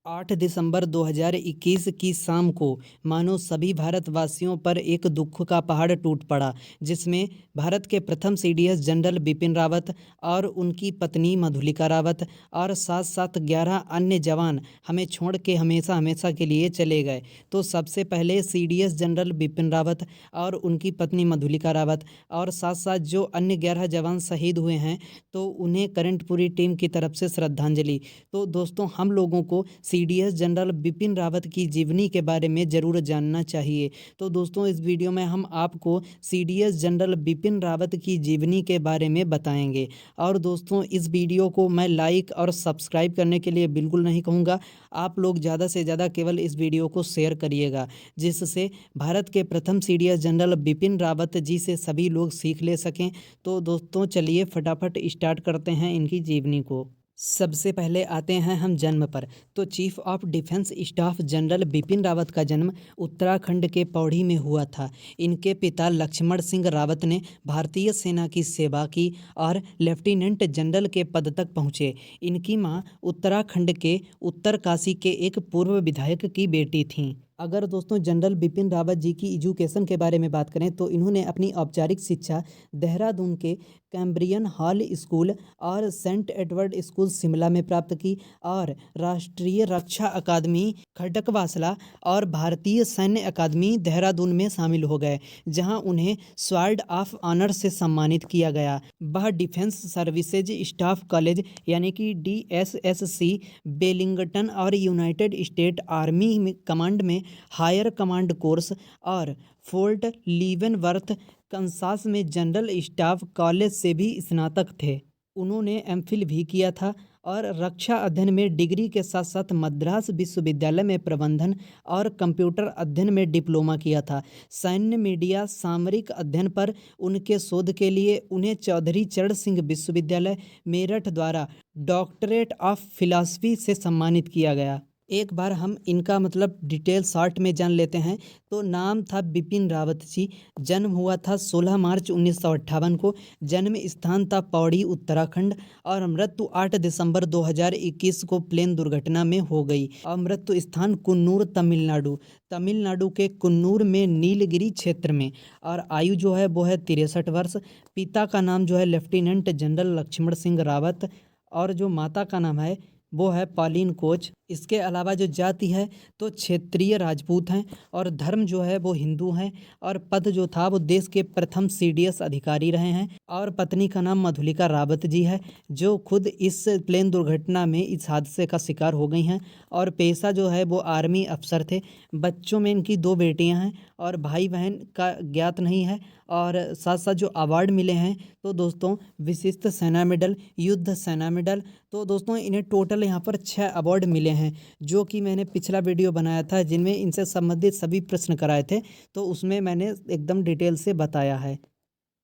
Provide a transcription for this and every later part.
8 दिसंबर 2021 की शाम को मानो सभी भारतवासियों पर एक दुख का पहाड़ टूट पड़ा, जिसमें भारत के प्रथम सीडीएस जनरल बिपिन रावत और उनकी पत्नी मधुलिका रावत और साथ साथ 11 अन्य जवान हमें छोड़ के हमेशा हमेशा के लिए चले गए। तो सबसे पहले सीडीएस जनरल बिपिन रावत और उनकी पत्नी मधुलिका रावत और साथ साथ जो अन्य 11 जवान शहीद हुए हैं, तो उन्हें करंटपुरी टीम की तरफ से श्रद्धांजलि। तो दोस्तों, हम लोगों को सीडीएस जनरल बिपिन रावत की जीवनी के बारे में ज़रूर जानना चाहिए। तो दोस्तों, इस वीडियो में हम आपको सीडीएस जनरल बिपिन रावत की जीवनी के बारे में बताएंगे। और दोस्तों, इस वीडियो को मैं लाइक और सब्सक्राइब करने के लिए बिल्कुल नहीं कहूँगा। आप लोग ज़्यादा से ज़्यादा केवल इस वीडियो को शेयर करिएगा, जिससे भारत के प्रथम सीडीएस जनरल बिपिन रावत जी से सभी लोग सीख ले सकें। तो दोस्तों, चलिए फटाफट स्टार्ट करते हैं इनकी जीवनी को। सबसे पहले आते हैं हम जन्म पर। तो chief of defence staff general Bipin Rawat का जन्म उत्तराखंड के पौड़ी में हुआ था। इनके पिता लक्ष्मण सिंह रावत ने भारतीय सेना की सेवा की और लेफ्टिनेंट जनरल के पद तक पहुँचे। इनकी मां उत्तराखंड के उत्तरकाशी के एक पूर्व विधायक की बेटी थीं। अगर दोस्तों जनरल बिपिन रावत जी की एजुकेशन के बारे में बात करें, तो इन्होंने अपनी औपचारिक शिक्षा देहरादून के कैम्ब्रियन हॉल स्कूल और सेंट एडवर्ड स्कूल शिमला में प्राप्त की और राष्ट्रीय रक्षा अकादमी खड़कवासला और भारतीय सैन्य अकादमी देहरादून में शामिल हो गए, जहां उन्हें स्वॉर्ड ऑफ ऑनर से सम्मानित किया गया। वह डिफेंस सर्विसेज स्टाफ कॉलेज यानी कि DSSC बेलिंगटन और यूनाइटेड स्टेट आर्मी कमांड में हायर कमांड कोर्स और फोर्ट लीवेनवर्थ कंसास में जनरल स्टाफ कॉलेज से भी स्नातक थे। उन्होंने एमफिल भी किया था और रक्षा अध्ययन में डिग्री के साथ साथ मद्रास विश्वविद्यालय में प्रबंधन और कंप्यूटर अध्ययन में डिप्लोमा किया था। सैन्य मीडिया सामरिक अध्ययन पर उनके शोध के लिए उन्हें चौधरी चरण सिंह विश्वविद्यालय मेरठ द्वारा डॉक्टरेट ऑफ फिलॉसफी से सम्मानित किया गया। एक बार हम इनका डिटेल शॉर्ट में जान लेते हैं। तो नाम था बिपिन रावत जी। जन्म हुआ था 16 मार्च 1958 को। जन्म स्थान था पौड़ी उत्तराखंड और मृत्यु 8 दिसंबर 2021 को प्लेन दुर्घटना में हो गई। और मृत्यु स्थान कुन्नूर तमिलनाडु के कुन्नूर में नीलगिरी क्षेत्र में। और आयु जो है वो है 63 वर्ष। पिता का नाम जो है लेफ्टिनेंट जनरल लक्ष्मण सिंह रावत और जो माता का नाम है वो है पॉलिन कोच। इसके अलावा जो जाति है तो क्षेत्रीय राजपूत हैं और धर्म जो है वो हिंदू हैं और पद जो था वो देश के प्रथम सीडीएस अधिकारी रहे हैं। और पत्नी का नाम मधुलिका रावत जी है, जो खुद इस प्लेन दुर्घटना में इस हादसे का शिकार हो गई हैं और पेशा जो है वो आर्मी अफसर थे। बच्चों में इनकी 2 बेटियां हैं और भाई बहन का ज्ञात नहीं है। और साथ साथ जो अवार्ड मिले हैं तो दोस्तों विशिष्ट सेना मेडल, युद्ध सेना मेडल। तो दोस्तों इन्हें टोटल यहाँ पर 6 अवार्ड मिले हैं, जो कि मैंने पिछला वीडियो बनाया था जिनमें इनसे संबंधित सभी प्रश्न कराए थे, तो उसमें मैंने एकदम डिटेल से बताया है।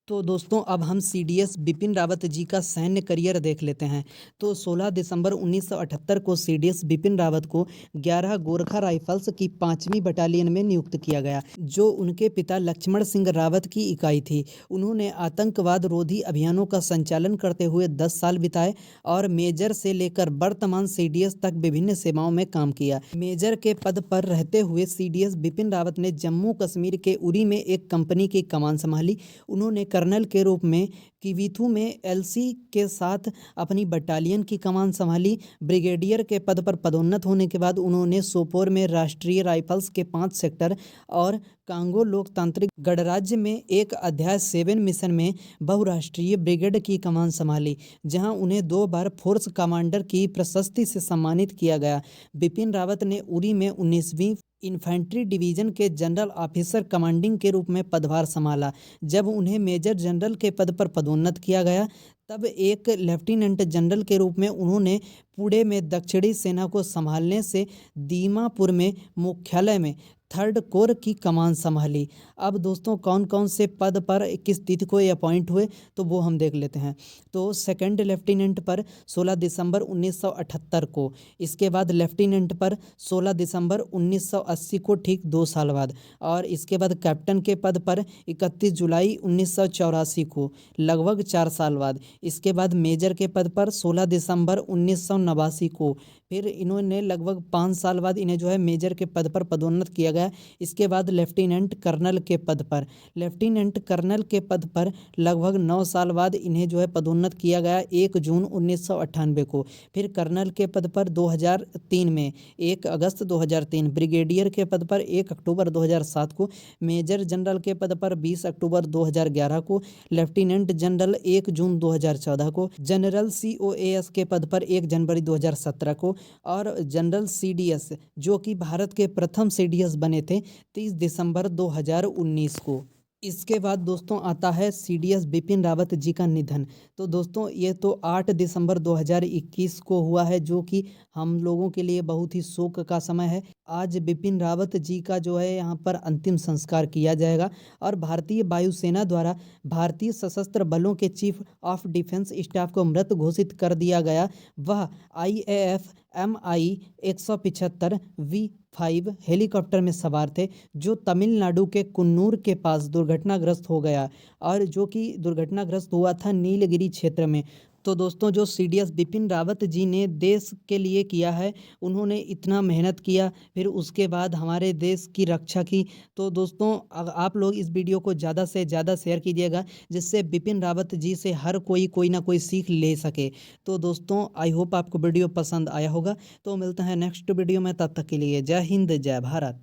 तो दोस्तों अब हम सीडीएस बिपिन रावत जी का सैन्य करियर देख लेते हैं। तो 16 दिसंबर 1978 को सीडीएस बिपिन रावत को 11 गोरखा राइफल्स की 5वीं बटालियन में नियुक्त किया गया, जो उनके पिता लक्ष्मण सिंह रावत की इकाई थी। उन्होंने आतंकवाद रोधी अभियानों का संचालन करते हुए 10 साल बिताए और मेजर से लेकर वर्तमान सीडीएस तक विभिन्न सेवाओं में काम किया। मेजर के पद पर रहते हुए सीडीएस बिपिन रावत ने जम्मू कश्मीर के उरी में एक कंपनी की कमान संभाली। उन्होंने कर्नल के रूप में किवीथू में एलसी के साथ अपनी बटालियन की कमान संभाली। ब्रिगेडियर के पद पर पदोन्नत होने के बाद उन्होंने सोपोर में राष्ट्रीय राइफल्स के 5 सेक्टर और कांगो लोकतांत्रिक गणराज्य में एक अध्याय 7 मिशन में बहुराष्ट्रीय ब्रिगेड की कमान संभाली, जहां उन्हें 2 बार फोर्स कमांडर की प्रशस्ति से सम्मानित किया गया। बिपिन रावत ने उरी में 19वीं इन्फेंट्री डिवीजन के जनरल ऑफिसर कमांडिंग के रूप में पदभार संभाला। जब उन्हें मेजर जनरल के पद पर पदोन्नत किया गया, तब एक लेफ्टिनेंट जनरल के रूप में उन्होंने पुणे में दक्षिणी सेना को संभालने से दीमापुर में मुख्यालय में थर्ड कोर की कमान संभाली। अब दोस्तों कौन कौन से पद पर किस तिथि को ये अपॉइंट हुए तो वो हम देख लेते हैं। तो सेकंड लेफ्टिनेंट पर 16 दिसंबर 1978 को, इसके बाद लेफ्टिनेंट पर 16 दिसंबर 1980 को, ठीक 2 साल बाद, और इसके बाद कैप्टन के पद पर 31 जुलाई 1984 को, लगभग 4 साल बाद। इसके बाद मेजर के पद पर 16 दिसंबर 1989 को, फिर इन्होंने लगभग 5 साल बाद इन्हें जो है मेजर के पद पर पदोन्नत किया गया। इसके बाद लेफ्टिनेंट कर्नल के पद पर, लेफ्टिनेंट कर्नल के पद पर लगभग 9 साल बाद इन्हें जो है पदोन्नत किया गया 1 जून 1998 को। फिर कर्नल के पद पर 2003 में 1 अगस्त 2003, ब्रिगेडियर के पद पर 1 अक्टूबर 2007 को, मेजर जनरल के पद पर 20 अक्टूबर 2011 को, लेफ्टिनेंट जनरल 1 जून 2014 को, जनरल COAS के पद पर 1 जनवरी 2017 को, और जनरल CDS जो कि भारत के प्रथम CDS बने थे 30 दिसंबर 2019 को। इसके बाद दोस्तों आता है CDS बिपिन रावत जी का निधन। तो दोस्तों ये तो 8 दिसंबर 2021 को हुआ है, जो कि हम लोगों के लिए बहुत ही शोक का समय है। आज बिपिन रावत जी का जो है यहाँ पर अंतिम संस्कार किया जाएगा, और भारतीय वायुसेना द्वारा भारतीय सशस्त्र बलों के चीफ ऑफ डिफेंस स्टाफ को मृत घोषित कर दिया गया। वह IAF MI 175 V5 हेलीकॉप्टर में सवार थे, जो तमिलनाडु के कुन्नूर के पास दुर्घटनाग्रस्त हो गया, और जो कि दुर्घटनाग्रस्त हुआ था नीलगिरी क्षेत्र में। तो दोस्तों जो CDS बिपिन रावत जी ने देश के लिए किया है, उन्होंने इतना मेहनत किया, फिर उसके बाद हमारे देश की रक्षा की। तो दोस्तों आप लोग इस वीडियो को ज़्यादा से ज़्यादा शेयर कीजिएगा, जिससे बिपिन रावत जी से हर कोई ना कोई सीख ले सके। तो दोस्तों आई होप आपको वीडियो पसंद आया होगा। तो मिलते हैं नेक्स्ट वीडियो में, तब तक के लिए जय हिंद जय भारत।